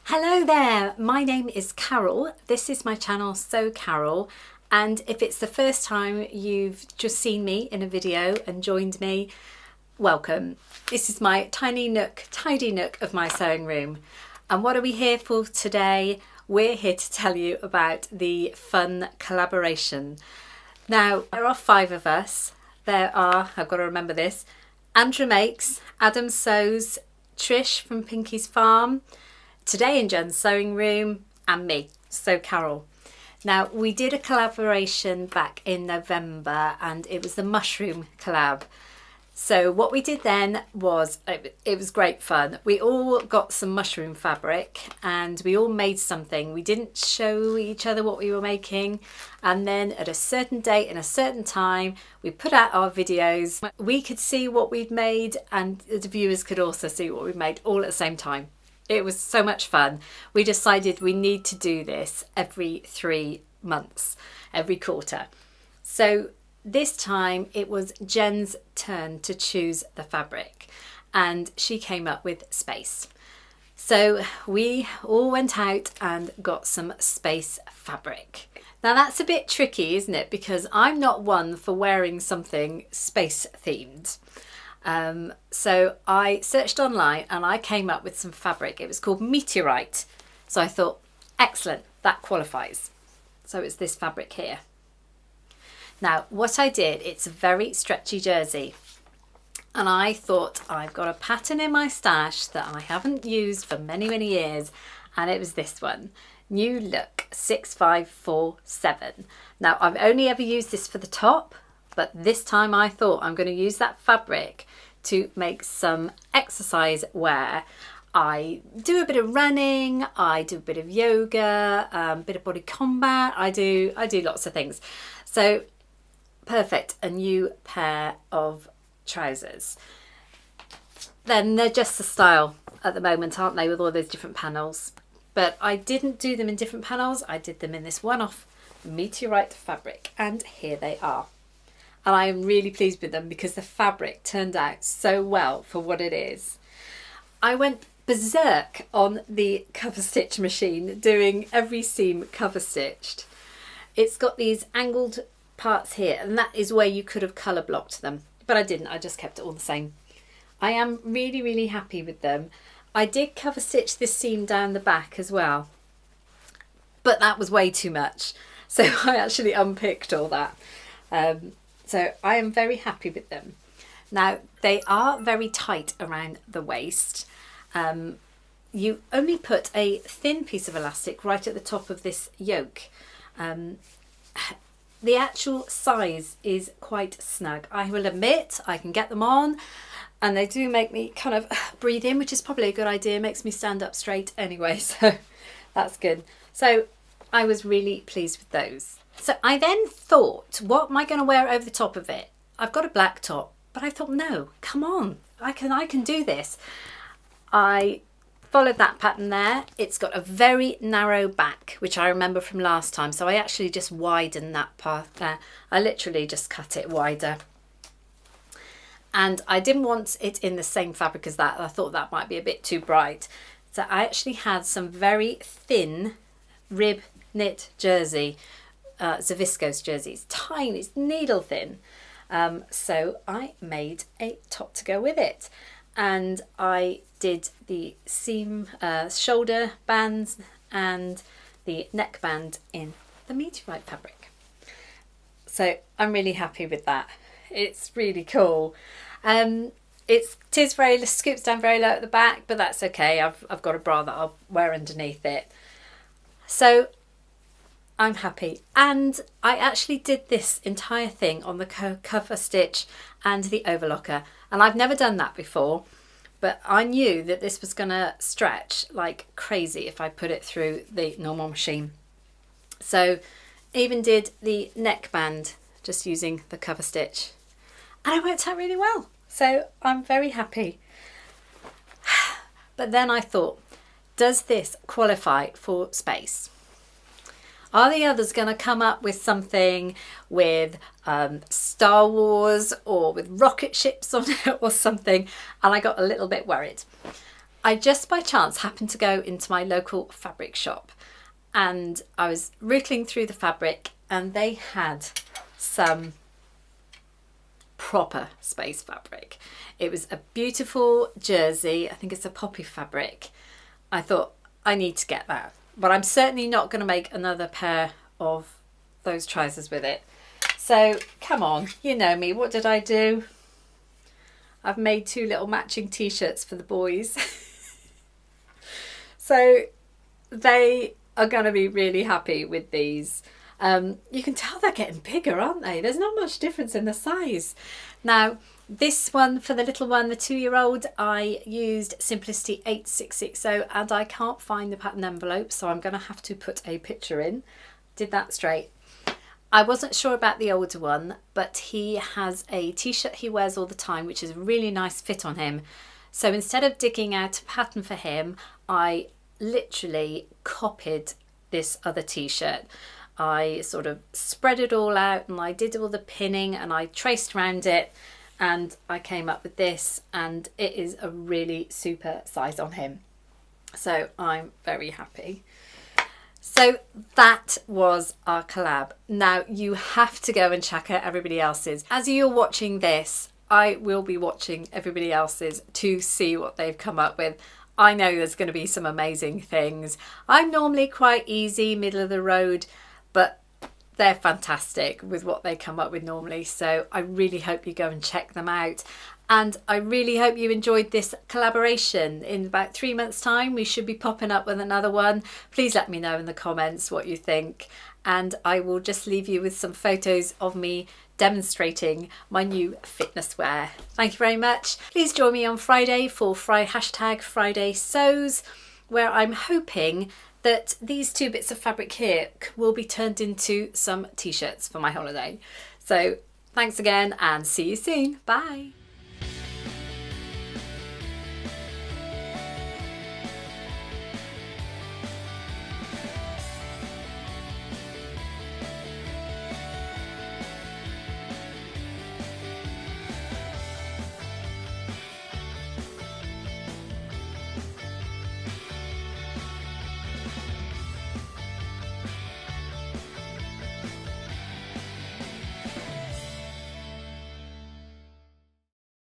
Hello there, my name is Carole. This is my channel So Carole, and if it's the first time you've just seen me in a video and joined me, welcome. This is my tiny nook, tidy nook of my sewing room. And what are we here for today? We're here to tell you about the Fun collaboration. Now, there are 5 of us. There are, I've got to remember this, Andrew Makes, Adam Sews, Trish from Pinky's Farm, Today in Jen's Sewing Room, and me, So Carole. Now, we did a collaboration back in November and it was the mushroom collab. So what we did then was, it was great fun. We all got some mushroom fabric and we all made something. We didn't show each other what we were making. And then at a certain date and a certain time, we put out our videos. We could see what we'd made and the viewers could also see what we'd made all at the same time. It was so much fun. We decided we need to do this every 3 months, every quarter. So this time it was Jen's turn to choose the fabric and she came up with space. So we all went out and got some space fabric. Now that's a bit tricky, isn't it? Because I'm not one for wearing something space themed. So I searched online and I came up with some fabric. It was called Meteorite. So I thought, excellent, that qualifies. So it's this fabric here. Now what I did, it's a very stretchy jersey. And I thought, I've got a pattern in my stash that I haven't used for many, many years. And it was this one, New Look 6547. Now I've only ever used this for the top, but this time I thought I'm going to use that fabric to make some exercise wear. I do a bit of running, I do a bit of yoga, a bit of body combat, I do lots of things. So perfect, a new pair of trousers. Then they're just the style at the moment, aren't they, with all those different panels. But I didn't do them in different panels, I did them in this one-off Meteorite fabric, and here they are. And I am really pleased with them because the fabric turned out so well for what it is. I went berserk on the cover stitch machine, doing every seam cover stitched. It's got these angled parts here, and that is where you could have colour blocked them, but I didn't, I just kept it all the same. I am really, really happy with them. I did cover stitch this seam down the back as well, but that was way too much. So I actually unpicked all that. So I am very happy with them. Now they are very tight around the waist. You only put a thin piece of elastic right at the top of this yoke. The actual size is quite snug. I will admit I can get them on and they do make me kind of breathe in, which is probably a good idea. It makes me stand up straight anyway, so that's good. So I was really pleased with those. So I then thought, what am I going to wear over the top of it? I've got a black top, but I thought, no, come on, I can do this. I followed that pattern there. It's got a very narrow back, which I remember from last time. So I actually just widened that part there. I literally just cut it wider. And I didn't want it in the same fabric as that. I thought that might be a bit too bright. So I actually had some very thin rib knit jersey. It's a viscose jersey, it's tiny, it's needle thin. So I made a top to go with it. And I did the seam, shoulder bands and the neckband in the Meteorite fabric. So I'm really happy with that. It's really cool. It scoops down very low at the back, but that's okay. I've got a bra that I'll wear underneath it. So I'm happy, and I actually did this entire thing on the cover stitch and the overlocker, and I've never done that before, but I knew that this was going to stretch like crazy if I put it through the normal machine. So even did the neckband just using the cover stitch, and it worked out really well, so I'm very happy. But then I thought, does this qualify for space? Are the others going to come up with something with Star Wars or with rocket ships on it or something? And I got a little bit worried. I just by chance happened to go into my local fabric shop and I was rippling through the fabric and they had some proper space fabric. It was a beautiful jersey. I think it's a poppy fabric. I thought I need to get that, but I'm certainly not going to make another pair of those trousers with it. So come on, you know me, what did I do? I've made 2 little matching t-shirts for the boys. So they are going to be really happy with these. You can tell they're getting bigger, aren't they? There's not much difference in the size. Now, this one for the little one, the 2-year-old, I used Simplicity 8660 and I can't find the pattern envelope, so I'm going to have to put a picture in. Did that straight. I wasn't sure about the older one, but he has a t-shirt he wears all the time, which is a really nice fit on him. So instead of digging out a pattern for him, I literally copied this other t-shirt. I sort of spread it all out and I did all the pinning and I traced around it and I came up with this, and it is a really super size on him. So I'm very happy. So that was our collab. Now you have to go and check out everybody else's. As you're watching this, I will be watching everybody else's to see what they've come up with. I know there's going to be some amazing things. I'm normally quite easy, middle of the road, but they're fantastic with what they come up with normally. So I really hope you go and check them out. And I really hope you enjoyed this collaboration. In about 3 months' time, we should be popping up with another one. Please let me know in the comments what you think. And I will just leave you with some photos of me demonstrating my new fitness wear. Thank you very much. Please join me on Friday for #FridaySews, where I'm hoping that these 2 bits of fabric here will be turned into some t-shirts for my holiday. So thanks again and see you soon. Bye.